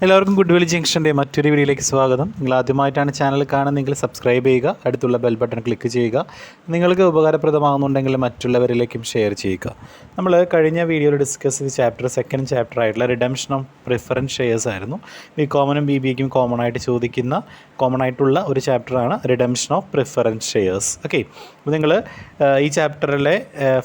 എല്ലാവർക്കും ഗുഡ്വിൽ ജംഗ്ഷൻ്റെ മറ്റൊരു വീഡിയോയിലേക്ക് സ്വാഗതം. നിങ്ങൾ ആദ്യമായിട്ടാണ് ചാനൽ കാണുന്നതെങ്കിൽ സബ്സ്ക്രൈബ് ചെയ്യുക, അടുത്തുള്ള ബെൽ ബട്ടൺ ക്ലിക്ക് ചെയ്യുക. നിങ്ങൾക്ക് ഉപകാരപ്രദമാകുന്നുണ്ടെങ്കിൽ മറ്റുള്ളവരിലേക്കും ഷെയർ ചെയ്യുക. നമ്മൾ കഴിഞ്ഞ വീഡിയോയിൽ ഡിസ്കസ് ചെയ്ത ചാപ്റ്റർ സെക്കൻഡ് ചാപ്റ്റർ ആയിട്ടുള്ള റിഡംഷൻ ഓഫ് പ്രിഫറൻസ് ഷെയർസ് ആയിരുന്നു. ബികോമിനും BBAക്കും കോമൺ ആയിട്ടുള്ള ഒരു ചാപ്റ്ററാണ് redemption of preference shares. Okay, അപ്പോൾ നിങ്ങൾ ഈ ചാപ്റ്ററിലെ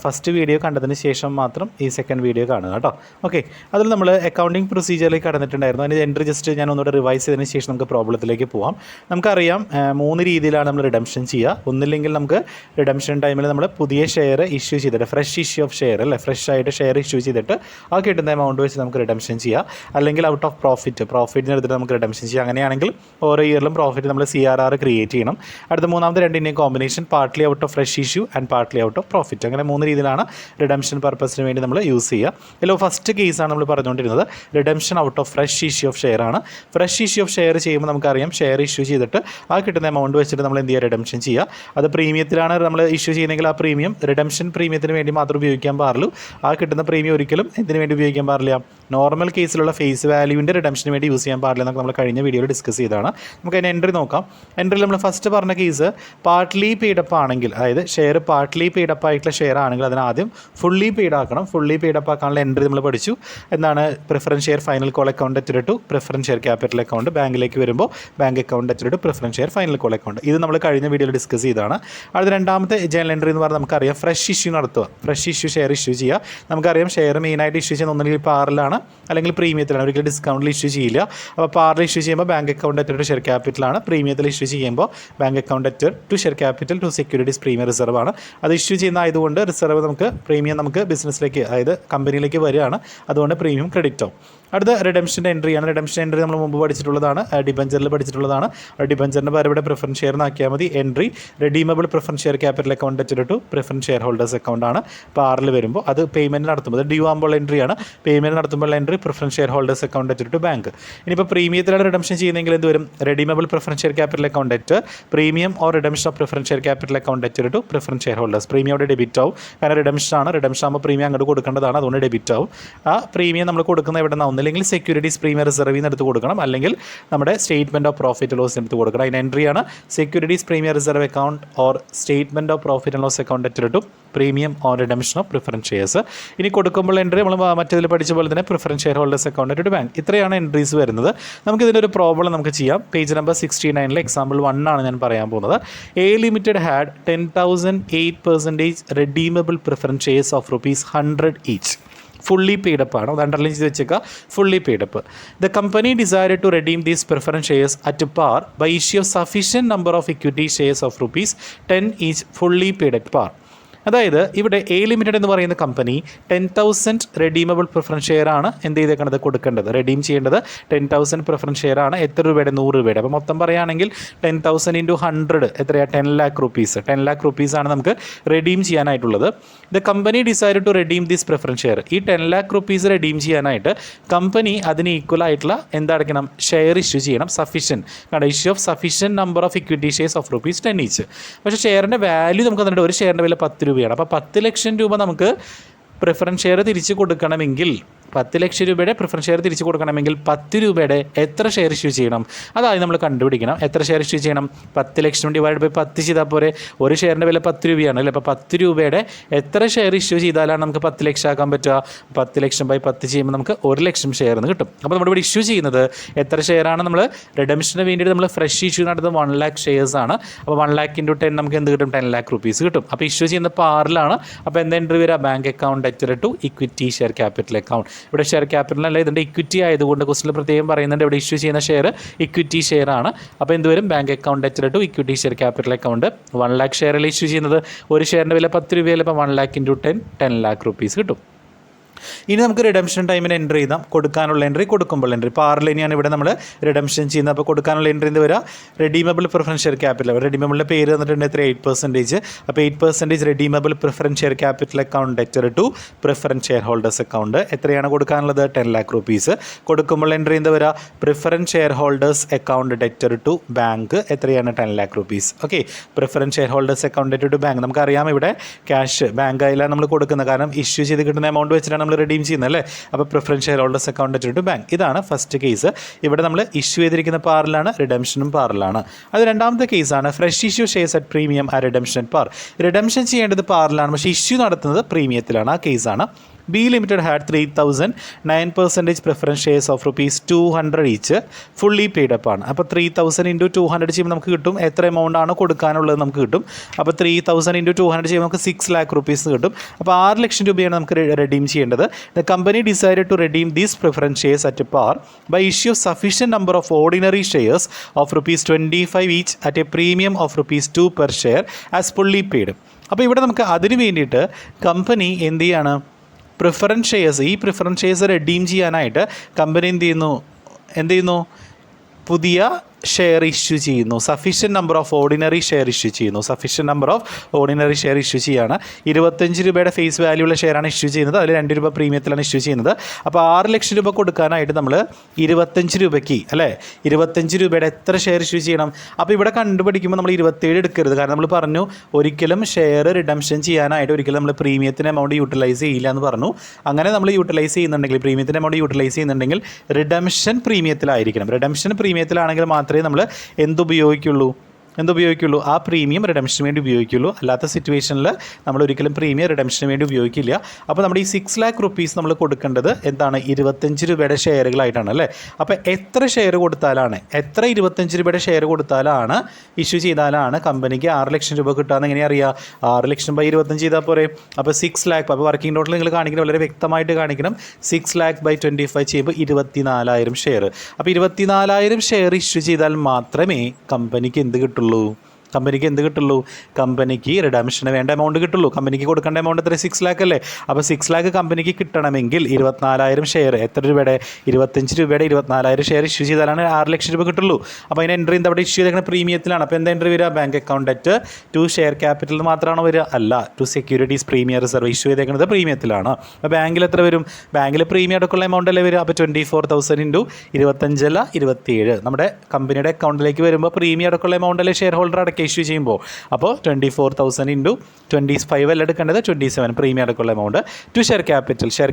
ഫസ്റ്റ് വീഡിയോ കണ്ടതിന് ശേഷം മാത്രം ഈ സെക്കൻഡ് വീഡിയോ കാണുക കേട്ടോ. ഓക്കെ, അതിൽ നമ്മൾ അക്കൗണ്ടിങ് പ്രൊസീജിയറിലേക്ക് കടന്നിട്ടുണ്ടായിരുന്നു. അതിന് എൻട്രി ജസ്റ്റ് ഞാൻ ഒന്നുകൂടെ റിവൈസ് ചെയ്തതിന് ശേഷം നമുക്ക് പ്രോബ്ലത്തിലേക്ക് പോകാം. നമുക്കറിയാം 3 രീതിയിലാണ് നമ്മൾ റിഡംഷൻ ചെയ്യുക. ഒന്നില്ലെങ്കിൽ നമുക്ക് റിഡംഷൻ ടൈമിൽ നമ്മൾ പുതിയ ഷെയർ ഇഷ്യൂ ചെയ്തിട്ട് ഫ്രഷ് ഇഷ്യൂ ഓഫ് ഷെയർ അല്ലേ, ഫ്രഷ് ആയിട്ട് ഷെയർ ഇഷ്യൂ ചെയ്തിട്ട് ആ കിട്ടുന്ന എമൗണ്ട് വെച്ച് നമുക്ക് റിഡംഷൻ ചെയ്യാം. അല്ലെങ്കിൽ ഔട്ട് ഓഫ് പ്രോഫിറ്റിന് എടുത്തിട്ട് നമുക്ക് റിഡംഷൻ ചെയ്യാം. അങ്ങനെയാണെങ്കിൽ ഓരോ ഇയറിലും പ്രോഫിറ്റ് നമ്മൾ CRR ക്രിയേറ്റ് ചെയ്യണം. അടുത്ത മൂന്നാമത്തെ രണ്ടിൻ്റെയും combination partly out of fresh issue and partly out of profit. അങ്ങനെ 3 രീതിയിലാണ് റിഡംഷൻ പർപ്പസിന് വേണ്ടി നമ്മൾ യൂസ് ചെയ്യുക. ഇതിൽ ഫസ്റ്റ് കേസാണ് നമ്മൾ പറഞ്ഞുകൊണ്ടിരുന്നത് redemption out of fresh issue of share ആണ്. ഫ്രഷ് ഇഷ്യൂ ഓഫ് ഷെയർ ചെയ്യുമ്പോൾ നമുക്കറിയാം ഷെയർ ഇഷ്യൂ ചെയ്തിട്ട് ആ കിട്ടുന്ന എമൗണ്ട് വെച്ചിട്ട് നമ്മൾ എന്ത് ചെയ്യുക, റിഡംഷൻ ചെയ്യുക. അത് പ്രീമിയത്തിലാണ് നമ്മൾ ഇഷ്യൂ ചെയ്യുന്നതെങ്കിൽ ആ പ്രീമിയം റിഡംഷൻ പ്രീമിയത്തിന് വേണ്ടി മാത്രം ഉപയോഗിക്കാൻ പാടുള്ളൂ. ആ കിട്ടുന്ന പ്രീമിയം ഒരിക്കലും എന്തിനു വേണ്ടി ഉപയോഗിക്കാൻ പാടില്ല, നോർമൽ കേസിലുള്ള ഫേസ് വാല്യൂവിൻ്റെ റിഡംഷന് വേണ്ടി യൂസ് ചെയ്യാൻ പാടില്ല എന്നൊക്കെ നമ്മൾ കഴിഞ്ഞ വീഡിയോയിൽ ഡിസ്കസ് ചെയ്തതാണ്. നമുക്ക് അതിന് എൻട്രി നോക്കാം. എൻട്രിയിൽ നമ്മൾ ഫസ്റ്റ് പറഞ്ഞ കേസ് പാർട്ട്ലി പെയ്ഡപ്പ് ആണെങ്കിൽ, അതായത് ഷെയർ പാർട്ട്ലി പെയ്ഡപ്പ് ആയിട്ടുള്ള ഷെയർ ആണെങ്കിൽ അതിനാദ്യം ഫുള്ളി പെയ്ഡ് ആക്കണം. ഫുള്ളി പെയ്ഡപ്പ് ആക്കാനുള്ള എൻട്രി നമ്മൾ പഠിച്ചു. എന്താണ് preference share final call account അറ്റഡ് to preference share capital account. ബാങ്കിലേക്ക് വരുമ്പോൾ bank account അറ്റഡ് to preference share final call account. ഇത് നമ്മൾ കഴിഞ്ഞ വീഡിയോയിൽ ഡിസ്കസ് ചെയ്തതാണ്. അത് രണ്ടാമത്തെ ജേണൽ എൻട്രി എന്ന് പറഞ്ഞാൽ നമുക്കറിയാം ഫ്രഷ് ഇഷ്യൂ നടത്തുക. ഫ്രഷ് ഇഷ്യൂ ഷെയർ ഇഷ്യൂ ചെയ്യുക. നമുക്കറിയാം ഷെയർ മെയിനായിട്ട് ഇഷ്യൂ ചെയ്യുന്ന ഒന്നുകിൽ പാറിലാണ് അല്ലെങ്കിൽ പ്രീമിയത്തിലാണ്. ഒരിക്കലും ഡിസ്കൗണ്ടിൽ ഇഷ്യൂ ചെയ്യില്ല. അപ്പോൾ പാറിൽ ഇഷ്യൂ ചെയ്യുമ്പോൾ ബാങ്ക് അക്കൗണ്ട് അറ്റഡ് ടു ഷെയർ ക്യാപിറ്റലാണ്. പ്രീമിയത്തിൽ ഇഷ്യൂ ചെയ്യുമ്പോൾ bank account അറ്റഡ് to share capital to securities premium reserve ആണ്. അത് ഇഷ്യൂ ചെയ്യുന്ന ആയതുകൊണ്ട് റിസർവ് നമുക്ക് പ്രീമിയം നമുക്ക് ബിസിനസ്സിലേക്ക്, അതായത് കമ്പനിയിലേക്ക് വരികയാണ്. അതുകൊണ്ട് പ്രീമിയം ക്രെഡിറ്റ് ആവും. അടുത്ത റിഡംഷൻ്റെ എൻട്രിയാണ്. റിഡംഷൻ എൻട്രി നമ്മൾ മുമ്പ് പഠിച്ചിട്ടുള്ളതാണ്, ഡിബഞ്ചറിൽ പഠിച്ചിട്ടുള്ളതാണ്. ഡിബഞ്ചറിൻ്റെ പകരം ഇവിടെ പ്രിഫറൻസ് ഷെയർ ആക്കിയാൽ മതി. Entry redeemable preference share capital account അറ്റഡ് to preference share holders account ആണ്. പാറിൽ വരുമ്പോൾ അത് പേയ്മെൻറ്റ് നടത്തുമ്പോൾ അത് ഡ്യൂ ആകുമ്പോൾ എൻട്രിയാണ്. പേയ്മെൻറ്റ് നടത്തുമ്പോൾ entry preference share holders account അറ്റഡ് to bank. ഇനിയിപ്പോൾ പ്രീമിയത്തിലാണ് റിഡംഷൻ ചെയ്യുന്നതെങ്കിൽ എന്ത് വരും, redeemable preference share capital account അറ്റ് premium or redemption of preference share capital account അറ്റഡ് to preference share holders. Premium അവിടെ ഡെബിറ്റ് ആവും, കാരണം റിഡംഷൻ ആണ്. റിഡംഷൻ ആകുമ്പോൾ പ്രീമിയം അങ്ങോട്ട് കൊടുക്കേണ്ടതാണ്, അതുകൊണ്ട് ഡെബിറ്റ് ആവും. ആ പ്രീമിയം നമ്മൾ കൊടുക്കുന്ന എവിടെ നിന്നാണ്, ഒന്നില്ലെങ്കിൽ സെക്യൂരിറ്റീസ് പ്രീമിയം റിസർവിൽ നിന്ന് എടുത്ത് കൊടുക്കണം, അല്ലെങ്കിൽ നമ്മുടെ സ്റ്റേറ്റ്മെൻറ്റ് ഓഫ് പ്രോഫിറ്റ് ലോസ് എടുത്ത് കൊടുക്കണം. അതിന് എൻട്രിയാണ് securities premium reserve account or statement of profit and loss account അറ്റഡ് to premium or redemption of preference shares. ഇനി കൊടുക്കുമ്പോൾ എൻട്രി നമ്മൾ മറ്റേതിൽ പഠിച്ച പോലെ തന്നെ preference share holders account added bank. ഇത്രയാണ് എൻട്രീസ് വരുന്നത്. നമുക്കിതിൻ്റെ ഒരു പ്രോബ്ലം നമുക്ക് ചെയ്യാം. പേജ് നമ്പർ 69 എക്സാമ്പിൾ 1 ആണ് ഞാൻ പറയാൻ പോകുന്നത്. A limited had 10,008% redeemable preference shares of ₹100 each. Fully paid up ആണ്, അത് അണ്ടർലൈൻ ചെയ്ത് വെച്ചേക്കുക. Fully paid up. The company decide to redeem these preference shares at par by issue of sufficient number of equity shares of ₹10 each fully paid at par. അതായത് ഇവിടെ A limited എന്ന് പറയുന്ന company 10,000 redeemable preference share ആണ് എന്ത് ചെയ്തേക്കണത്, കൊടുക്കേണ്ടത്, redeem ചെയ്യേണ്ടത് 10,000 preference share ആണ്. എത്ര രൂപയുടെ, 100 രൂപയുടെ. അപ്പോൾ മൊത്തം പറയുകയാണെങ്കിൽ 10,000 × 100 എത്രയാണ്, 10 lakh rupees. 10 lakh rupees ആണ് നമുക്ക് റെഡീം ചെയ്യാനായിട്ടുള്ളത്. The company decide to redeem this preference share. ഈ 10 lakh rupees റെഡീം ചെയ്യാനായിട്ട് കമ്പനി അതിന് ഈക്വൽ ആയിട്ടുള്ള എന്തായിരിക്കണം, ഷെയർ ഇഷ്യൂ ചെയ്യണം. സഫീഷ്യൻറ്റ്, കാരണം issue of sufficient number of equity shares of ₹10 each. പക്ഷേ ഷെയറിൻ്റെ വാല്യൂ നമുക്ക് തന്നിട്ട് ഒരു ഷെയറിൻ്റെ വില 10 രൂപയാണ്. അപ്പോൾ 10 ലക്ഷം രൂപ നമുക്ക് പ്രിഫറൻസ് ഷെയർ തിരിച്ച് കൊടുക്കണമെങ്കിൽ, 10 ലക്ഷം രൂപയുടെ പ്രിഫറൻസ് ഷെയർ തിരിച്ച് കൊടുക്കണമെങ്കിൽ 10 രൂപയുടെ എത്ര ഷെയർ ഇഷ്യൂ ചെയ്യണം, അതായത് നമ്മൾ കണ്ടുപിടിക്കണം. എത്ര ഷെയർ ഇഷ്യൂ ചെയ്യണം, 10 ലക്ഷം ഡിവൈഡ് ബൈ 10 ചെയ്താൽ പോരെ. ഒരു ഷെയറിൻ്റെ വില 10 രൂപയാണ് അല്ലേ. അപ്പോൾ 10 രൂപയുടെ എത്ര ഷെയർ ഇഷ്യൂ ചെയ്താലാണ് നമുക്ക് 10 ലക്ഷം ആക്കാൻ പറ്റുക. 10 ലക്ഷം ബൈ 10 ചെയ്യുമ്പോൾ നമുക്ക് 1 ലക്ഷം ഷെയർ എന്ന് കിട്ടും. അപ്പോൾ നമ്മളിവിടെ ഇഷ്യൂ ചെയ്യുന്നത് എത്ര ഷെയറാണ്, നമ്മൾ റിഡംഷന് വേണ്ടിയിട്ട് നമ്മൾ ഫ്രഷ് ഇഷ്യൂ നടത്തുന്നത് 1 lakh ഷെയർസ് ആണ്. അപ്പോൾ 1 lakh × 10 നമുക്ക് എന്ത് കിട്ടും, 10 lakh rupees കിട്ടും. അപ്പോൾ ഇഷ്യൂ ചെയ്യുന്ന പാറിലാണ്. അപ്പോൾ എന്താ എൻട്രി വരിക, bank account അറ്റഡ് to equity share capital account. ഇവിടെ ഷെയർ ക്യാപിറ്റൽ അല്ല, ഇതിൻ്റെ ഇക്വിറ്റി ആയതുകൊണ്ട് ക്വസ്റ്റിൽ പ്രത്യേകം പറയുന്നുണ്ട് ഇവിടെ ഇഷ്യൂ ചെയ്യുന്ന ഷെയർ ഇക്വിറ്റി ഷെയർ ആണ്. അപ്പോൾ എന്തുവരും, bank account അറ്റഡ് to equity share capital account. 1 lakh ഷെയറിൽ ഇഷ്യൂ ചെയ്യുന്നത്, ഒരു ഷെയറിൻ്റെ വില 10 രൂപയല്ല. അപ്പോൾ 1 lakh × 10 lakh rupees കിട്ടും. ഇനി നമുക്ക് റിഡംഷൻ ടൈമിന് എൻട്രി ചെയ്താൽ കൊടുക്കാനുള്ള എൻട്രി, കൊടുക്കുമ്പോൾ എൻട്രി. പാറിൽ ഇനിയാണ് ഇവിടെ നമ്മൾ റിഡംഷൻ ചെയ്യുന്നത്. അപ്പോൾ കൊടുക്കാനുള്ള എൻട്രി എന്ത് വരിക, റെഡീമബിൾ പ്രിഫറൻസ് ഷെയർ ക്യാപിറ്റൽ. റെഡീമബിളിൻ്റെ പേര് തന്നിട്ടുണ്ട് എത്ര, 8%. അപ്പോൾ 8% redeemable preference share capital account അറ്റഡ് to preference share holders account. എത്രയാണ് കൊടുക്കാനുള്ളത്, 10 lakh rupees. കൊടുക്കുമ്പോൾ എൻട്രി എന്ത് വരിക, preference share holders account അറ്റഡ് to bank. എത്രയാണ്, 10 lakh rupees. Okay, preference share holders account അറ്റഡ് to bank. നമുക്കറിയാം ഇവിടെ ക്യാഷ് ബാങ്ക് ആയിലാണ് നമ്മൾ കൊടുക്കുന്നത്, കാരണം ഇഷ്യൂ ചെയ്ത് കിട്ടുന്ന എമൗണ്ട് വെച്ചിട്ടാണ് നമ്മൾ നമ്മൾ റെഡീം ചെയ്യുന്നത് അല്ലേ. അപ്പോൾ preference share holders account to bank. ഇതാണ് ഫസ്റ്റ് കേസ്. ഇവിടെ നമ്മൾ ഇഷ്യൂ ചെയ്തിരിക്കുന്ന പാറിലാണ്, റിഡംഷനും പാറിലാണ്. അത് രണ്ടാമത്തെ കേസാണ് fresh issue shares at premium ആ റിഡംഷൻ പാർ. റിഡംഷൻ ചെയ്യേണ്ടത് പാറിലാണ്, പക്ഷേ ഇഷ്യൂ നടത്തുന്നത് പ്രീമിയത്തിലാണ്. ആ കേസാണ്. B Limited had 3,000 9% preference shares of ₹200 each fully paid up ആണ്. അപ്പോൾ 3,000 into 200 ചെയ്യുമ്പോൾ നമുക്ക് കിട്ടും എത്ര എമൗണ്ട് ആണ് കൊടുക്കാനുള്ളത് നമുക്ക് കിട്ടും. അപ്പോൾ 3,000 into 200 ചെയ്യുമ്പോൾ നമുക്ക് 6 lakh rupees കിട്ടും. അപ്പോൾ 6 ലക്ഷം രൂപയാണ് നമുക്ക് റെഡീം ചെയ്യേണ്ടത്. The company decided to redeem these preference shares at par by issue sufficient number of ordinary shares of ₹25 each at a premium of ₹2 per share as fully paid. അപ്പോൾ ഇവിടെ നമുക്ക് അതിന് വേണ്ടിയിട്ട് കമ്പനി എന്ത് ചെയ്യാണ്, പ്രിഫറൻസ് ഷെയർസ് റെഡീം ചെയ്യാനായിട്ട് company എന്ത് ചെയ്യുന്നു, പുതിയ ഷെയർ ഇഷ്യൂ ചെയ്യുന്നു. Sufficient number of ordinary share issue ചെയ്യുന്നു. 25 രൂപയുടെ ഫേസ് വാല്യൂള്ള ഷെയറാണ് ഇഷ്യൂ ചെയ്യുന്നത്. അതിൽ 2 രൂപ പ്രീമിയത്തിലാണ് ഇഷ്യൂ ചെയ്യുന്നത്. അപ്പോൾ 6 ലക്ഷം രൂപ കൊടുക്കാനായിട്ട് നമ്മൾ 25 രൂപയ്ക്ക് അല്ലേ, 25 രൂപയുടെ എത്ര ഷെയർ ഇഷ്യൂ ചെയ്യണം. അപ്പോൾ ഇവിടെ കണ്ടുപിടിക്കുമ്പോൾ നമ്മൾ 27 എടുക്കരുത്. കാരണം നമ്മൾ പറഞ്ഞു ഒരിക്കലും ഷെയർ റിഡംഷൻ ചെയ്യാനായിട്ട് ഒരിക്കലും നമ്മൾ പ്രീമിയത്തിൻ്റെ എമൗണ്ട് യൂട്ടിലൈസ് ചെയ്യില്ല എന്ന് പറഞ്ഞു. അങ്ങനെ നമ്മൾ യൂട്ടിലൈസ് ചെയ്യുന്നുണ്ടെങ്കിൽ, പ്രീമിയത്തിൻ്റെ എമൗണ്ട് യൂട്ടിലൈസ് ചെയ്യുന്നുണ്ടെങ്കിൽ റിഡംഷൻ പ്രീമിയത്തിലായിരിക്കണം. റിഡംഷൻ പ്രീമിയത്തിലാണെങ്കിൽ മാത്രമേ നമ്മൾ എന്തുപയോഗിക്കുള്ളൂ, ആ പ്രീമിയം റിഡംഷന് വേണ്ടി ഉപയോഗിക്കുള്ളൂ. അല്ലാത്ത സിറ്റുവേഷനിൽ നമ്മൾ ഒരിക്കലും പ്രീമിയം റിഡംഷന് വേണ്ടി ഉപയോഗിക്കില്ല. അപ്പോൾ നമ്മുടെ ഈ 6 lakh rupees നമ്മൾ കൊടുക്കേണ്ടത് എന്താണ്, 25 രൂപയുടെ ഷെയറുകളായിട്ടാണ് അല്ലേ. അപ്പോൾ എത്ര 25 രൂപയുടെ ഷെയർ കൊടുത്താലാണ് ഇഷ്യൂ ചെയ്താലാണ് കമ്പനിക്ക് 6 ലക്ഷം രൂപ കിട്ടുകയെന്ന് എങ്ങനെ അറിയാം, 6 ലക്ഷം ബൈ 25 ചെയ്താൽ പോരെ. അപ്പോൾ 6 lakh, അപ്പോൾ വർക്കിംഗ് ടോട്ടൽ നിങ്ങൾ കാണിക്കണം, വളരെ വ്യക്തമായിട്ട് കാണിക്കണം. 6 lakh ബൈ 25 ചെയ്യുമ്പോൾ 24,000 ഷെയർ. അപ്പോൾ 24,000 ഷെയർ ഇഷ്യൂ ചെയ്താൽ മാത്രമേ കമ്പനിക്ക് എന്ത് കിട്ടുള്ളൂ, കമ്പനിക്ക് റിഡംഷന് വേണ്ട എമൗണ്ട് കിട്ടുള്ളൂ. കമ്പനിക്ക് കൊടുക്കേണ്ട എമൗണ്ട് എത്ര, 6 lakh അല്ലേ. അപ്പോൾ 6 lakh കമ്പനിക്ക് കിട്ടണമെങ്കിൽ 24,000 ഷെയർ, എത്ര രൂപയുടെ, 25 രൂപയുടെ 24,000 ഷെയർ ഇഷ്യൂ ചെയ്താലാണ് 6 ലക്ഷം രൂപ കിട്ടുള്ളൂ. അപ്പോൾ അതിന് എൻട്രി എന്താ, അവിടെ ഇഷ്യൂ ചെയ്തേക്കുന്ന പ്രീമിയത്തിലാണ്. അപ്പോൾ എന്താ എൻട്രി വരിക, ബാങ്ക് അക്കൗണ്ട് അറ്റ് ടു ഷെയർ ക്യാപിറ്റൽ മാത്രമാണോ വരിക, അല്ല, to securities premium reserve issue ചെയ്തേക്കുന്നത് പ്രീമിയത്തിലാണ്. അപ്പോൾ ബാങ്കിൽ എത്ര വരും, ബാങ്കിൽ പ്രീമിയം അടക്കമുള്ള എമൗണ്ട് അല്ലേ വരിക. അപ്പോൾ 24,000 into 25 അല്ല 27 നമ്മുടെ കമ്പനിയുടെ അക്കൗണ്ടിലേക്ക് വരുമ്പോൾ പ്രീമിയം അടക്കമുള്ള എമൗണ്ട് അല്ലേ ഷെയർ ഹോൾഡർ അടക്കം ഇഷ്യൂ ചെയ്യുമ്പോൾ. അപ്പോൾ 24,000 into 25 അല്ല എടുക്കേണ്ടത്, 27 പ്രീമിയം അടക്കമുള്ള എമൗണ്ട് ടു ഷെയർ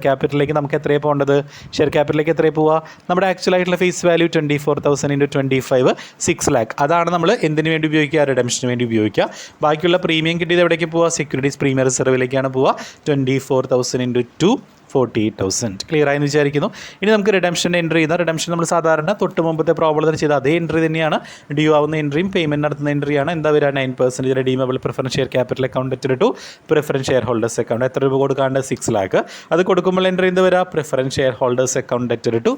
ക്യാപിറ്റലിലേക്ക് നമുക്ക് എത്രയാണ് പോകേണ്ടത്, ഷെയർ ക്യാപിറ്റലിലേക്ക് എത്രയാണ് പോവുക, നമ്മുടെ ആക്ച്വൽ ആയിട്ടുള്ള ഫേസ് വാല്യൂ 24,000 into 25 6 lakh. അതാണ് നമ്മൾ എന്തിനു വേണ്ടി ഉപയോഗിക്കുക, റിഡംഷന് വേണ്ടി ഉപയോഗിക്കുക. ബാക്കിയുള്ള പ്രീമിയം കിട്ടിയത് എവിടേക്ക് പോവുക, സെക്യൂരിറ്റീസ് പ്രീമിയം റിസർവിലേക്കാണ് പോവുക. 24,000 into 2 48,000. ക്ലിയർ ആയെന്ന് വിചാരിക്കുന്നു. ഇനി നമുക്ക് റിഡംഷൻ എൻട്രി ചെയ്യുന്ന, റിഡംഷൻ നമ്മൾ സാധാരണ തൊട്ട് മുമ്പത്തെ പ്രോബ്ലത്തിൽ ചെയ്ത അതേ എൻട്രി തന്നെയാണ്. ഡ്യൂ ആവുന്ന എൻട്രിയും പേയ്മെൻറ്റ് നടത്തുന്ന എൻട്രിയാണ്. എന്താ വരിക, 9% redeemable preference share capital account to preference share holders account. എത്ര രൂപ കൊടുക്കാണ്ട്, 6 lakh. അത് കൊടുക്കുമ്പോൾ എൻട്രി എന്താ വരിക, preference share holders account to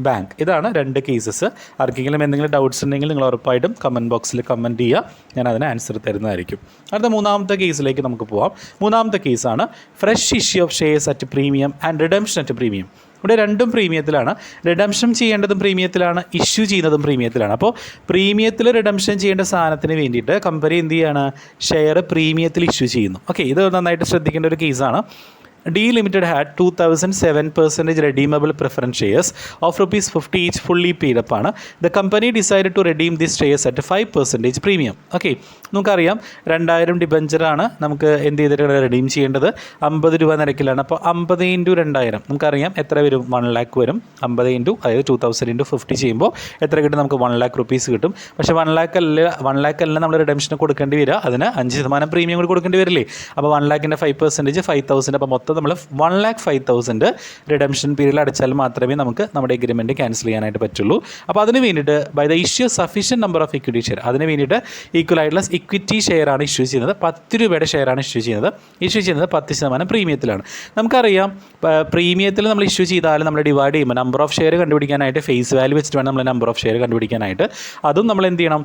bank. ഇതാണ് 2 കേസസ്. ആർക്കെങ്കിലും എന്തെങ്കിലും ഡൗട്ട്സ് ഉണ്ടെങ്കിൽ നിങ്ങൾ ഉറപ്പായിട്ടും കമൻറ്റ് ബോക്സിൽ കമൻറ്റ് ചെയ്യുക, ഞാൻ അതിന് ആൻസർ തരുന്നതായിരിക്കും. അടുത്ത മൂന്നാമത്തെ കേസിലേക്ക് നമുക്ക് പോവാം. മൂന്നാമത്തെ കേസാണ് fresh issue of shares at premium and redemption at premium. ഇവിടെ രണ്ടും പ്രീമിയത്തിലാണ്. റിഡംഷൻ ചെയ്യേണ്ടതും പ്രീമിയത്തിലാണ്, ഇഷ്യൂ ചെയ്യുന്നതും പ്രീമിയത്തിലാണ്. അപ്പോൾ പ്രീമിയത്തിൽ റിഡംഷൻ ചെയ്യേണ്ട സാധനത്തിന് വേണ്ടിയിട്ട് കമ്പനി എന്ത് ചെയ്യാണ്, ഷെയർ പ്രീമിയത്തിൽ ഇഷ്യൂ ചെയ്യുന്നു. ഓക്കെ, ഇത് നന്നായിട്ട് ശ്രദ്ധിക്കേണ്ട ഒരു കേസാണ്. D Limited had 2,007% redeemable preference shares of ₹50 each fully paid up ആണ്. The company decided to redeem these shares at 5% premium. Okay, നമുക്കറിയാം 2,000 ഡിബഞ്ചറാണ് നമുക്ക് എന്ത് ചെയ്തിട്ട് റെഡീം ചെയ്യേണ്ടത്, 50 രൂപ നിരക്കിലാണ്. അപ്പോൾ 50 into 2,000 നമുക്കറിയാം എത്ര വരും, 1 lakh വരും. 50 into, അതായത് 2,000 into 50 ചെയ്യുമ്പോൾ എത്ര കിട്ടും, നമുക്ക് 1 lakh rupees കിട്ടും. പക്ഷേ 1 lakh അല്ല നമ്മൾ റിഡംഷന് കൊടുക്കേണ്ടി വരിക, അതിന് 5% പ്രീമിയം കൂടി കൊടുക്കേണ്ടി വരില്ലേ. അപ്പോൾ 1 lakhൻ്റെ 5% 5,000. അപ്പോൾ മൊത്തം നമ്മൾ 1,05,000 റിഡംഷൻ പീരീഡിൽ അടച്ചാൽ മാത്രമേ നമുക്ക് നമ്മുടെ എഗ്രിമെൻറ്റ് ക്യാൻസൽ ചെയ്യാനായിട്ട് പറ്റുള്ളൂ. അപ്പോൾ അതിന് വേണ്ടിയിട്ട് by the issue sufficient number of equity share, അതിന് വേണ്ടിയിട്ട് ഈക്വൽ ആയിട്ടുള്ള ഇക്വിറ്റി ഷെയറാണ് ഇഷ്യൂ ചെയ്യുന്നത്. 10 രൂപയുടെ ഷെയറാണ് ഇഷ്യൂ ചെയ്യുന്നത് 10% പ്രീമിയത്തിലാണ്. നമുക്കറിയാം പ്രീമിയത്തിൽ നമ്മൾ ഇഷ്യൂ ചെയ്താലും നമ്മൾ ഡിവൈഡ് ചെയ്യുമ്പോൾ നമ്പർ ഓഫ് ഷെയർ കണ്ടുപിടിക്കാനായിട്ട് ഫേസ് വാല്യൂ വെച്ചിട്ട് വേണം നമ്മൾ നമ്പർ ഓഫ് ഷെയർ കണ്ടുപിടിക്കാനായിട്ട്. അതും നമ്മൾ എന്ത് ചെയ്യണം,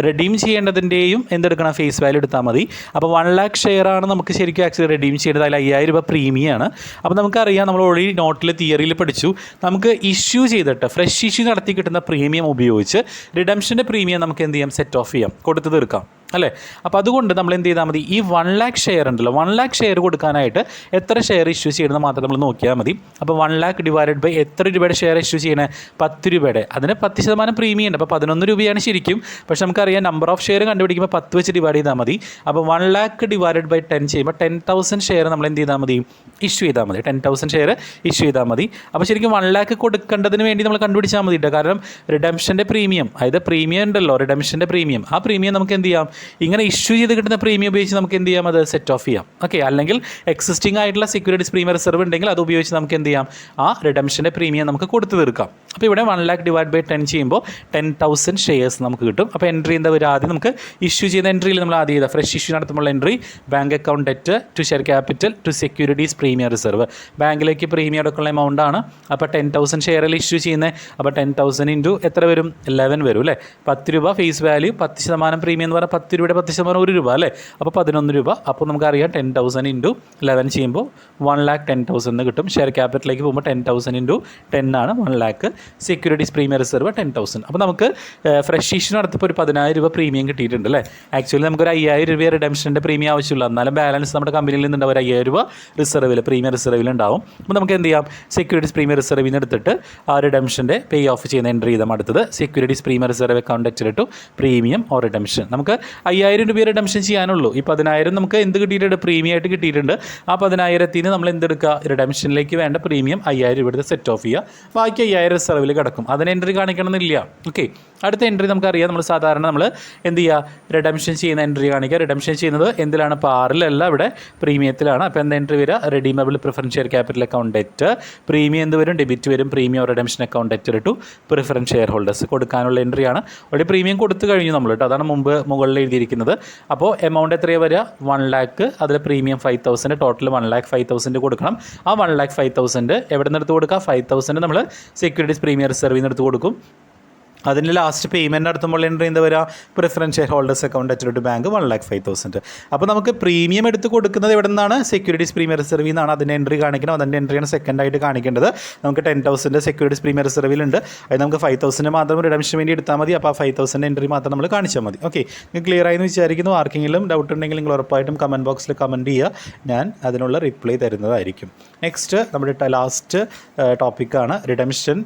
റെഡീം ചെയ്യേണ്ടതിൻ്റെയും എന്തെടുക്കണം, ഫേസ് വാല്യൂ എടുത്താൽ മതി. അപ്പോൾ 1 lakh ഷെയറാണ് നമുക്ക് ശരിക്കും ആക്ച്വലി റെഡീം ചെയ്യേണ്ടത്. അതിൽ 5,000 രൂപ പ്രീമിയമാണ്. അപ്പോൾ നമുക്കറിയാം, നമ്മൾ ഓൾറെഡി നോട്ടിൽ തിയറിയിൽ പഠിച്ചു, നമുക്ക് ഇഷ്യൂ ചെയ്തിട്ട് ഫ്രഷ് ഇഷ്യൂ നടത്തി കിട്ടുന്ന പ്രീമിയം ഉപയോഗിച്ച് റിഡംഷൻ്റെ പ്രീമിയം നമുക്ക് എന്ത് ചെയ്യാം, സെറ്റ് ഓഫ് ചെയ്യാം, കൊടുത്ത് തീർക്കാം. അല്ലേ? അപ്പോൾ അതുകൊണ്ട് നമ്മൾ എന്ത് ചെയ്താൽ മതി, ഈ 1 lakh ഷെയർ ഉണ്ടല്ലോ, 1 lakh ഷെയർ കൊടുക്കാനായിട്ട് എത്ര ഷെയർ ഇഷ്യൂ ചെയ്യണമെന്ന് മാത്രം നമ്മൾ നോക്കിയാൽ മതി. അപ്പോൾ 1 lakh ഡിവൈഡഡ് ബൈ എത്ര രൂപയുടെ ഷെയർ ഇഷ്യൂ ചെയ്യണേ, 10 രൂപയുടെ. അതിന് 10% പ്രീമിയം ഉണ്ട്. അപ്പോൾ 11 രൂപയാണ് ശരിക്കും. പക്ഷെ നമുക്കറിയാം നമ്പർ ഓഫ് ഷെയർ കണ്ടുപിടിക്കുമ്പോൾ 10 വെച്ച് ഡിവൈഡ് ചെയ്താൽ മതി. അപ്പോൾ 1 lakh ഡിവൈഡഡ് ബൈ 10 ചെയ്യുമ്പോൾ 10,000 ഷെയർ നമ്മൾ എന്ത് ചെയ്താൽ മതി, ഇഷ്യൂ ചെയ്താൽ മതി. 10,000 ഷെയർ ഇഷ്യൂ ചെയ്താൽ മതി. അപ്പോൾ ശരിക്കും 1 lakh കൊടുക്കേണ്ടതിന് വേണ്ടി നമ്മൾ കണ്ടുപിടിച്ചാൽ മതി കേട്ടോ. കാരണം റിഡംഷൻ്റെ പ്രീമിയം, അതായത് പ്രീമിയം ഉണ്ടല്ലോ, റിഡംഷൻ്റെ പ്രീമിയം, ആ പ്രീമിയം നമുക്ക് എന്ത് ചെയ്യാം, ഇങ്ങനെ ഇഷ്യൂ ചെയ്ത് കിട്ടുന്ന പ്രീമിയം ഉപയോഗിച്ച് നമുക്ക് എന്ത് ചെയ്യാം, അത് സെറ്റ് ഓഫ് ചെയ്യാം. ഓക്കെ, അല്ലെങ്കിൽ എക്സിസ്റ്റിംഗ് ആയിട്ടുള്ള സെക്യൂരിറ്റീസ് പ്രീമിയം റിസർവ് ഉണ്ടെങ്കിൽ അത് ഉപയോഗിച്ച് നമുക്ക് എന്ത് ചെയ്യാം, ആ റിഡംഷൻ്റെ പ്രീമിയം നമുക്ക് കൊടുത്തു തീർക്കാം. അപ്പോൾ ഇവിടെ 1 lakh ഡിവൈഡ് ബൈ 10 ചെയ്യുമ്പോൾ 10,000 ഷെയർസ് നമുക്ക് കിട്ടും. അപ്പോൾ എൻട്രി എന്താ വരിക, ആദ്യം നമുക്ക് ഇഷ്യൂ ചെയ്ത എൻട്രിയിൽ നമ്മൾ ആദ്യം ചെയ്താൽ ഫ്രഷ് ഇഷ്യൂ നടത്തുമ്പോൾ entry bank account debt to share capital to securities premium reserve. ബാങ്കിലേക്ക് പ്രീമിയം അടക്കമുള്ള എമൗണ്ട് ആണ്. അപ്പോൾ 10,000 ഷെയറിൽ ഇഷ്യൂ ചെയ്യുന്നത്. അപ്പോൾ 10,000 ഇൻറ്റു എത്ര വരും, 11 വരും അല്ലേ. 10 രൂപ ഫേസ് വാല്യൂ, 10% പ്രീമിയം എന്ന് പറഞ്ഞാൽ 10 രൂപയുടെ 10% 1 രൂപ അല്ലേ. അപ്പോൾ 11 രൂപ. അപ്പോൾ നമുക്കറിയാം 10,000 ഇൻറ്റു 11 ചെയ്യുമ്പോൾ 1,10,000 കിട്ടും. ഷെയർ ക്യാപിറ്റലിലേക്ക് പോകുമ്പോൾ 10,000 ഇൻറ്റു 10 ആണ് 1 lakh. Securities premium reserve 10,000. അപ്പോൾ നമുക്ക് ഫ്രഷ് ഇഷ്യൂ നടത്തിയപ്പോൾ ഒരു 10,000 രൂപ പ്രീമിയം കിട്ടിയിട്ടുണ്ട് അല്ലേ. ആക്ച്വലി നമുക്കൊരു 5,000 രൂപ റിഡംഷൻ്റെ പ്രീമിയം ആവശ്യമുള്ളൂ. എന്നാലും ബാലൻസ് നമ്മുടെ കമ്പനിയിൽ നിന്നുണ്ടാവും, ഒരു 5,000 രൂപ റിസർവിൽ, പ്രീമിയം റിസർവിൽ ഉണ്ടാവും. അപ്പോൾ നമുക്ക് എന്ത് ചെയ്യാം, സെക്യൂരിറ്റീസ് പ്രീമിയം റിസർവിൽ നിന്ന് എടുത്തിട്ട് ആ റിഡംഷൻ്റെ പേ ഓഫ് ചെയ്യുന്ന എൻട്രി ചെയ്താൽ അടുത്തത് securities premium reserve account to premium or redemption. നമുക്ക് 5,000 രൂപ റിഡംഷൻ ചെയ്യാനുള്ളൂ. ഈ 10,000 നമുക്ക് എന്ത് കിട്ടിയിട്ടുണ്ട്, പ്രീമിയം ആയിട്ട് കിട്ടിയിട്ടുണ്ട്. ആ 10,000 നമ്മൾ എന്തെടുക്കുക, റിഡംഷനിലേക്ക് വേണ്ട പ്രീമിയം 5,000 രൂപ എടുത്ത് സെറ്റ് ഓഫ് ചെയ്യുക. ബാക്കി 5,000 റിസർവിൽ കിടക്കും. അതിന് എൻട്രി കാണിക്കണമെന്നില്ല. ഓക്കെ, അടുത്ത എൻട്രി നമുക്കറിയാം, നമ്മൾ സാധാരണ നമ്മൾ എന്ത് ചെയ്യുക, റിഡംഷൻ ചെയ്യുന്ന എൻട്രി കാണിക്കുക. റിഡംഷൻ ചെയ്യുന്നത് എന്തിലാണ്, പാറിലല്ല, ഇവിടെ പ്രീമിയത്തിലാണ്. അപ്പോൾ എന്താ എൻട്രി വരിക, redeemable preference share capital account debt, premium എന്ത് വരും, ഡെബിറ്റ് വരും, premium redemption account debt to preference share holders കൊടുക്കാനുള്ള എൻട്രിയാണ്. ഒരു പ്രീമിയം കൊടുത്തു കഴിഞ്ഞു നമ്മൾ കേട്ടോ, അതാണ് മുകളിൽ എഴുതിയിരിക്കുന്നത്. അപ്പോൾ എമൗണ്ട് എത്രയാണ് വരിക, 1 lakh, അതിൽ പ്രീമിയം 5,000, ടോട്ടൽ 1,05,000 കൊടുക്കണം. ആ 1,05,000 എവിടെ നിന്ന് എടുത്ത് കൊടുക്കുക, 5,000 നമ്മൾ സെക്യൂരിറ്റീസ് പ്രീമിയം റിസർവിൽ നിന്ന് എടുത്ത് കൊടുക്കും. അതിൻ്റെ ലാസ്റ്റ് പേയ്മെൻറ്റ് നടത്തുമ്പോൾ എൻട്രി എന്താ വരിക, preference share holders account at bank 1,05,000. അപ്പോൾ നമുക്ക് പ്രീമിയം എടുത്ത് കൊടുക്കുന്നത് എവിടെ നിന്നാണ്, സെക്യൂരിറ്റീസ് പ്രീമിയം റിസർവിൽ നിന്നാണ്. അതിൻ്റെ എൻട്രി കാണിക്കണം. അതിൻ്റെ എൻട്രിയാണ് സെക്കൻഡായിട്ട് കാണിക്കേണ്ടത്. നമുക്ക് 10,000 സെക്യൂരിറ്റീസ് പ്രീമിയം റിസർവിലുണ്ട്. അത് നമുക്ക് 5,000 മാത്രം റിഡംഷന് വേണ്ടി എടുത്താൽ മതി. അപ്പോൾ ആ 5,000 എൻട്രി മാത്രം നമ്മൾ കാണിച്ചാൽ മതി. ഓക്കെ, നിങ്ങൾക്ക് ക്ലിയർ ആയെന്ന് വിചാരിക്കുന്നു. ആർക്കെങ്കിലും ഡൗട്ട് ഉണ്ടെങ്കിൽ നിങ്ങൾ ഉറപ്പായിട്ടും കമൻറ്റ് ബോക്സിൽ കമൻറ്റ് ചെയ്യുക, ഞാൻ അതിനുള്ള റിപ്ലൈ തരുന്നതായിരിക്കും. നെക്സ്റ്റ് നമ്മുടെ ലാസ്റ്റ് ടോപ്പിക്കാണ് റിഡംഷൻ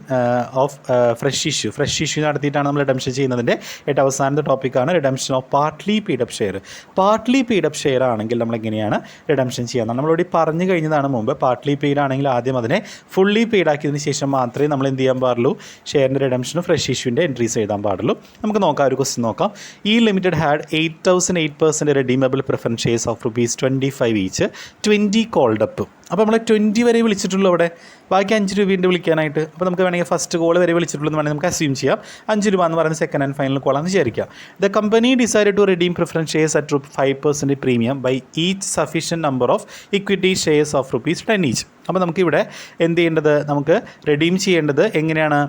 ഓഫ് ഫ്രഷ് ഇഷ്യൂ നടത്തിയിട്ടാണ് നമ്മൾ റിഡംഷൻ ചെയ്യുന്നതിൻ്റെ ഏറ്റവും അവസാനത്തെ ടോപ്പിക്കാണ് redemption of partly paid share. Partly paid share ആണെങ്കിൽ നമ്മൾ എങ്ങനെയാണ് റിഡംഷൻ ചെയ്യാമെന്നാണ് നമ്മളിവിടെ പറഞ്ഞു കഴിഞ്ഞതാണ് മുമ്പ്. പാർട്ട്ലി പെയ്ഡ് ആണെങ്കിൽ ആദ്യം അതിനെ ഫുള്ളി പെയ്ഡ് ആക്കിയതിന് ശേഷം മാത്രമേ നമ്മൾ എന്ത് ചെയ്യാൻ പാടുള്ളൂ, ഷെയറിൻ്റെ റിഡംഷനും ഫ്രഷ് ഇഷ്യൂവിൻ്റെ എൻട്രീസ് എഴുതാൻ പാടുള്ളൂ. നമുക്ക് നോക്കാം, ഒരു ക്വസ്റ്റ്യൻ നോക്കാം. ഈ limited had 8,008% redeemable preference shares of ₹25 each, 20 called up. അപ്പോൾ നമ്മൾ 20 വരെ വിളിച്ചിട്ടുള്ളൂ അവിടെ, ബാക്കി 5 രൂപയുണ്ട് വിളിക്കാനായിട്ട്. അപ്പോൾ നമുക്ക് വേണമെങ്കിൽ ഫസ്റ്റ് കോൾ വരെ വിളിച്ചിട്ടുള്ളൂ എന്ന് വേണമെങ്കിൽ നമുക്ക് അസ്യൂം ചെയ്യാം. 5 രൂപ എന്ന് പറയുന്നത് സെക്കൻഡ് ആൻഡ് ഫൈനൽ കോളാണെന്ന് വിചാരിക്കാം. The company decide to redeem preference shares at 5% premium by each sufficient number of equity shares of ₹10 each. അപ്പോൾ നമുക്കിവിടെ എന്ത് ചെയ്യേണ്ടത്, നമുക്ക് റിഡീം ചെയ്യേണ്ടത് എങ്ങനെയാണ്,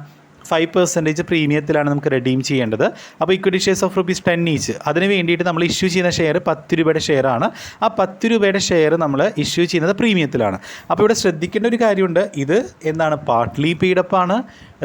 5% പ്രീമിയത്തിലാണ് നമുക്ക് റെഡീം ചെയ്യേണ്ടത്. അപ്പോൾ ഇക്വിറ്റി ഷെയർസ് ഓഫ് ₹10 each, അതിന് വേണ്ടിയിട്ട് നമ്മൾ ഇഷ്യൂ ചെയ്യുന്ന ഷെയർ 10 രൂപയുടെ ഷെയറാണ്. ആ 10 രൂപയുടെ ഷെയർ നമ്മൾ ഇഷ്യൂ ചെയ്യുന്നത് പ്രീമിയത്തിലാണ്. അപ്പോൾ ഇവിടെ ശ്രദ്ധിക്കേണ്ട ഒരു കാര്യമുണ്ട്, ഇത് എന്താണ്, പാർട്ട്ലി പെയ്ഡപ്പ് ആണ്,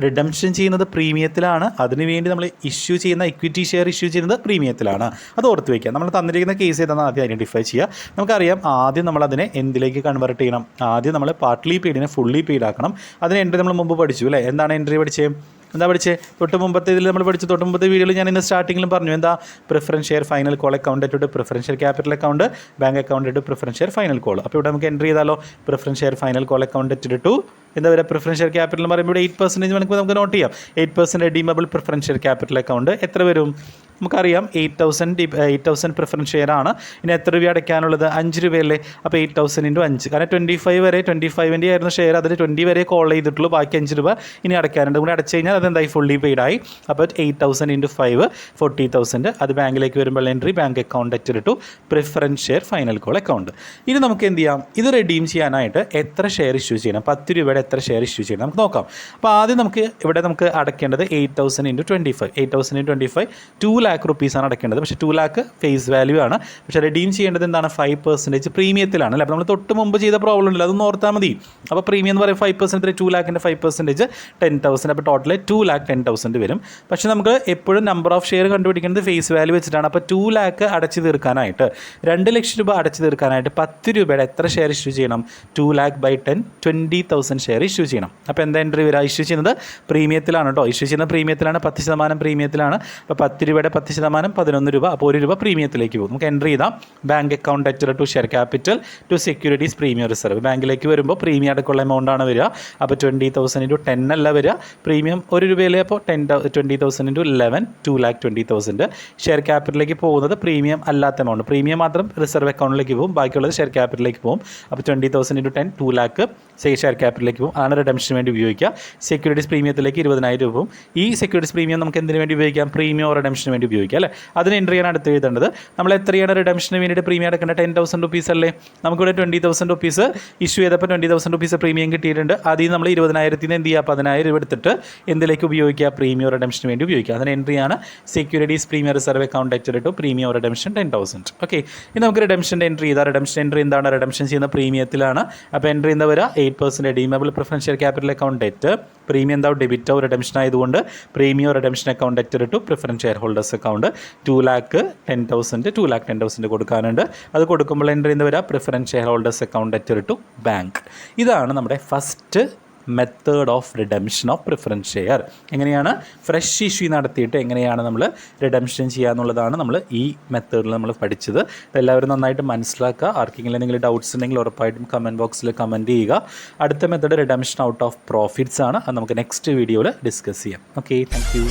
റിഡംഷൻ ചെയ്യുന്നത് പ്രീമിയത്തിലാണ്. അതിനുവേണ്ടി നമ്മൾ ഇഷ്യൂ ചെയ്യുന്ന ഇക്വിറ്റി ഷെയർ ഇഷ്യൂ ചെയ്യുന്നത് പ്രീമിയത്തിലാണ്. അത് ഓർത്ത് വയ്ക്കുക. നമ്മൾ തന്നിരിക്കുന്ന കേസ് ഏതാണ് ആദ്യം ഐഡൻറ്റിഫൈ ചെയ്യുക. നമുക്കറിയാം ആദ്യം നമ്മളതിനെ എന്തിലേക്ക് കൺവേർട്ട് ചെയ്യണം, ആദ്യം നമ്മൾ പാർട്ട്ലി പെയ്ഡിനെ ഫുള്ളി പെയ്ഡ് ആക്കണം. അതിന് എൻട്രി നമ്മൾ മുമ്പ് പഠിച്ചു അല്ലേ. എന്താണ് എൻട്രി പഠിച്ചത്, എന്താ പഠിച്ചത്, തൊട്ട് മുമ്പത്തെ ഇതിൽ നമ്മൾ പഠിച്ചു. തൊട്ട് മുമ്പത്തെ വീഡിയോയിൽ ഞാൻ ഇന്ന് സ്റ്റാർട്ടിങ്ങിലും പറഞ്ഞു, എന്താ, preference share final call account to preference share capital account bank account to preference share final call. അപ്പോൾ ഇവിടെ നമുക്ക് എൻട്രി ചെയ്താലോ, preference share final call account to എന്താ പറയുക, പ്രിഫറൻസ് ഷെയർ ക്യാപിറ്റൽ എന്ന് പറയുമ്പോൾ ഇവിടെ 8% നമുക്ക് നോട്ട് ചെയ്യാം. 8% redeemable preference share capital account എത്ര വരും, നമുക്കറിയാം 8,000 പ്രിഫറൻസ് ഷെയർ ആണ്. ഇനി എത്ര രൂപ അടയ്ക്കാനുള്ളത്, 5 രൂപയല്ലേ. അപ്പോൾ 8,000 × 5, കാരണം 25 വരെ 25ൻ്റെ ആയിരുന്നു ഷെയർ, അതിൽ 20 വരെ കോൾ ചെയ്തിട്ടുള്ളൂ, ബാക്കി 5 രൂപ ഇനി അടയ്ക്കാനുണ്ട്. കൂടെ അടച്ചു കഴിഞ്ഞാൽ അതെന്തായി, ഫുള്ളി പെയ്ഡ് ആയി. അപ്പോൾ 8,000 × 5 40,000. അത് ബാങ്കിലേക്ക് വരുമ്പോൾ entry bank account to preference share final call account. ഇനി നമുക്ക് എന്ത് ചെയ്യാം, ഇത് റെഡീം ചെയ്യാനായിട്ട് എത്ര ഷെയർ ഇഷ്യൂ ചെയ്യണം, 10 രൂപയുടെ എത്ര ഷെയർ ഇഷ്യൂ ചെയ്യണം നമുക്ക് നോക്കാം. അപ്പോൾ ആദ്യം നമുക്ക് അടയ്ക്കേണ്ടത് 8,000 × 25. 8,000 × 25 2 lakh rupees ആണ് അടയ്ക്കേണ്ടത്. പക്ഷേ 2 lakh ഫേസ് വാല്യൂ ആണ്. പക്ഷേ റിഡീം ചെയ്യേണ്ടത് എന്താണ് 5% പ്രീമിയത്തിലാണ് അല്ലേ. അപ്പോൾ നമ്മൾ തൊട്ട് മുമ്പ് ചെയ്ത പ്രോബ്ലം ഉണ്ടല്ലോ, അതൊന്ന് ഓർത്താൽ മതി. അപ്പോൾ പ്രീമിയം എന്ന് പറയുമ്പോൾ 5%, 2 lakhൻ്റെ 5% 10,000. അപ്പോൾ ടോട്ടൽ 2,10,000 വരും. പക്ഷേ നമുക്ക് എപ്പോഴും നമ്പർ ഓഫ് ഷെയർ കണ്ടുപിടിക്കുന്നത് ഫേസ് വാല്യൂ വെച്ചിട്ടാണ്. അപ്പോൾ 2 lakh അടച്ചു തീർക്കാനായിട്ട് 2 ലക്ഷം രൂപ അടച്ചു തീർക്കാനായിട്ട് 10 രൂപയുടെ എത്ര ഷെയർ ഇഷ്യൂ ചെയ്യണം? 2 lakh by 10 20,000 ഷെയർ ഇഷ്യൂ ചെയ്യണം. അപ്പോൾ എന്താ എൻട്രി വരിക? ഇഷ്യൂ ചെയ്യുന്നത് പ്രീമിയത്തിലാണ് കേട്ടോ. ഇഷ്യൂ ചെയ്യുന്ന പ്രീമിയത്തിലാണ്, 10% പ്രീമിയത്തിലാണ്. അപ്പോൾ 10 രൂപയുടെ 10% 11 രൂപ. അപ്പോൾ 1 രൂപ പ്രീമിയത്തിലേക്ക് പോകും. നമുക്ക് എൻട്രി ചെയ്താം bank account debtor to share capital to securities premium reserve. ബാങ്കിലേക്ക് വരുമ്പോൾ പ്രീമിയം അടക്കമുള്ള എമൗണ്ട് ആണ് വരിക. അപ്പോൾ 20,000 × 10 അല്ല വരിക, പ്രീമിയം 1 രൂപയിലെ. അപ്പോൾ 20,000 × 11 2,20,000. ഷെയർ ക്യാപിറ്റലിലേക്ക് പോകുന്നത് പ്രീമിയം അല്ലാത്ത എമൗണ്ട്, പ്രീമിയം മാത്രം റിസർവ് അക്കൗണ്ടിലേക്ക് പോകും, ബാക്കിയുള്ളത് ഷെയർ ക്യാപിറ്റലിലേക്ക് പോകും. അപ്പോൾ 20,000 × 10 2 lakh ഷെയർ ക്യാപിറ്റലിലേക്ക് പോകും. ആണ് റിഡംഷന് വേണ്ടി ഉപയോഗിക്കുക. സെക്യൂരിറ്റീസ് പ്രീമിയത്തിലേക്ക് 20,000 രൂപ പോകും. ഈ സെക്യൂരിറ്റീസ് പ്രീമിയം നമുക്ക് എന്തിനു വേണ്ടി ഉപയോഗിക്കാം? പ്രീമിയം റിഡംഷന് വേണ്ടി ഉപയോഗിക്കാം അല്ലേ. അതിന് എൻട്രി ചെയ്യാൻ അടുത്ത് എഴുതേണ്ടത് നമ്മൾ എത്രയാണ് റിഡംഷന് വേണ്ടിയിട്ട് പ്രീമിയം അടക്കേണ്ടത്? 10,000 rupees അല്ലേ. നമുക്കിവിടെ 20,000 rupees ഇഷ്യൂ ചെയ്തപ്പോൾ 20,000 rupees പ്രീമിയം കിട്ടിയിട്ടുണ്ട്. അതിൽ നമ്മൾ 20,000 എന്ത് ചെയ്യുക? 10,000 രൂപ എടുത്തിട്ട് എന്തിലേക്ക് ഉപയോഗിക്കുക? പ്രീമിയം റിഡംഷന് വേണ്ടി ഉപയോഗിക്കുക. അതിന് എൻട്രിയാണ് securities premium reserve account debtor to premium redemption 10,000. Okay, ഇനി നമുക്ക് റിഡംഷൻ്റെ എൻട്രി ചെയ്താൽ റിഡംഷൻ എൻട്രി എന്താണ്? റിഡംഷൻ ചെയ്യുന്ന പ്രീമിയത്തിലാണ്. അപ്പോൾ എൻട്രി എന്താ വരിക? 8% redeemable preference share capital account debt. Premium എന്താ? ഡെബിറ്റ് ഓഫ് റിഡംഷൻ ആയതുകൊണ്ട് premium redemption account debtor to preference share holders account 2,10,000 കൊടുക്കാനുണ്ട്. അത് കൊടുക്കുമ്പോൾ എൻട്രി എന്താ വരിക? Preference share holders account debtor to bank. ഇതാണ് നമ്മുടെ first method of redemption of preference share. എങ്ങനെയാണ് ഫ്രഷ് ഇഷ്യൂ നടത്തിയിട്ട് എങ്ങനെയാണ് നമ്മൾ റിഡംഷൻ ചെയ്യുക എന്നുള്ളതാണ് നമ്മൾ ഈ മെത്തേഡിൽ നമ്മൾ പഠിച്ചത്. എല്ലാവരും നന്നായിട്ട് മനസ്സിലാക്കുക. ആർക്കെങ്കിലും എന്തെങ്കിലും ഡൗട്ട്സ് ഉണ്ടെങ്കിൽ ഉറപ്പായിട്ടും കമൻറ്റ് ബോക്സിൽ കമൻറ്റ് ചെയ്യുക. അടുത്ത method redemption out of profits ആണ്. അത് നമുക്ക് നെക്സ്റ്റ് വീഡിയോയിൽ ഡിസ്കസ് ചെയ്യാം. Okay, thank U.